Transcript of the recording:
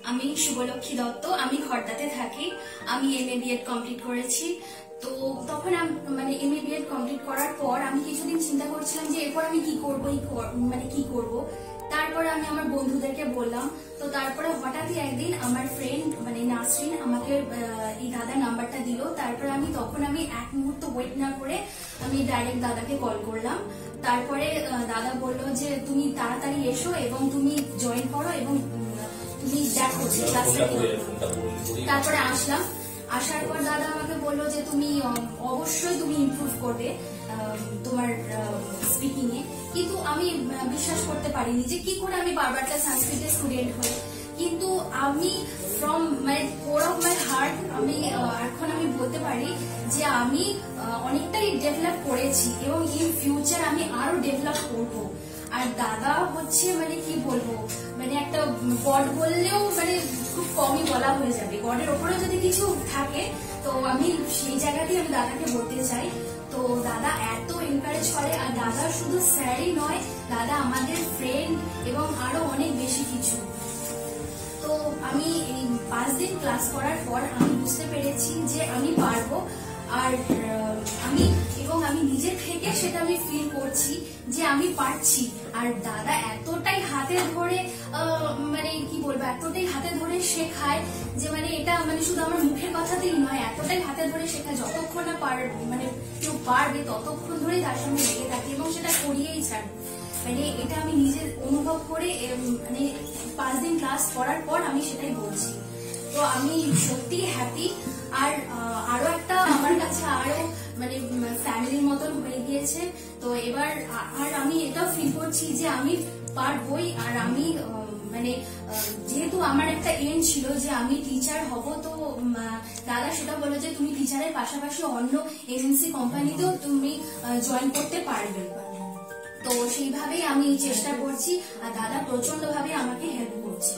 আমি শুভলক্ষ্মী দত্ত, আমি খড়দাতে থাকি। আমি এমএ বিএড কমপ্লিট করেছি। তো তখন মানে এমএ বিএড কমপ্লিট করার পর আমি কিছুদিন চিন্তা করছিলাম যে এরপর আমি কি করবো, মানে কি করব। তারপরে আমি আমার বন্ধুদেরকে বললাম। তো তারপরে হঠাৎই একদিন আমার ফ্রেন্ড মানে নাসরিন আমাকে এই দাদার নাম্বারটা দিল। তারপরে তখন আমি এক মুহূর্ত ওয়েট না করে আমি ডাইরেক্ট দাদাকে কল করলাম। তারপরে দাদা বললো যে তুমি তাড়াতাড়ি এসো এবং তুমি জয়েন করো এবং তুমি দেখো যে ক্লাসটা কি। তারপরে আসলাম। আসার পর দাদা আমাকে বললো যে তুমি অবশ্যই তুমি ইমপ্রুভ করবে তোমার স্পিকিং এ। কিন্তু আমি বিশ্বাস করতে পারিনি যে কি করে আমি বারবারটা সংস্কৃতের স্টুডেন্ট হই। কিন্তু আমি from my core of my heart আমি এখন আমি বলতে পারি যে আমি অনেকটাই ডেভেলপ করেছি এবং ইন ফিউচার আমি আরো ডেভেলপ করব। আর দাদা হচ্ছে মানে কি বলবো, মানে একটা গড বললেও মানে খুব কমই বলা হয়ে যাবে। গডের ওপরে যদি কিছু থাকে তো আমি সেই জায়গাতেই আমি দাদাকে বলতে চাই। তো দাদা এত এনকারেজ করে, আর দাদা শুধু স্যারই নয়, দাদা আমাদের ফ্রেন্ড এবং আরো অনেক বেশি কিছু। তো আমি এই 5 দিন ক্লাস করার পর আমি বুঝতে পেরেছি যে আমি পারবো। আর আমি নিজে থেকে সেটা আমি ফিল করছি যে আমি পারছি। আর দাদা এতটাই হাতে ধরে মানে কি বলবো, এতটাই হাতে ধরে শেখায় যে মানে এটা মানে শুধু আমার মুখের কথাতেই নয়, এতটাই হাতে ধরে শেখায় যতক্ষণ না মানে কেউ পারবে ততক্ষণ ধরেই তার সঙ্গে লেগে থাকি এবং সেটা করিয়েই ছাড়বে। মানে এটা আমি নিজে অনুভব করে মানে 5 দিন ক্লাস করার পর আমি সেটাই বলছি। তো আমি সত্যি হ্যাপি। আর আরো একটা আমার কাছে আরো মানে ফ্যামিলির মতন হয়ে গিয়েছে। তো এবার আর আমি এটাও ফিল করছি যে আমি পারবই। আর আমি মানে যেহেতু আমার একটা এম ছিল যে আমি টিচার হব, তো দাদা সেটা বলে যে তুমি টিচারের পাশাপাশি অন্য এজেন্সি কোম্পানিতেও তুমি জয়েন করতে পারবে। তো সেইভাবেই আমি চেষ্টা করছি আর দাদা প্রচন্ড ভাবে আমাকে হেল্প করছে।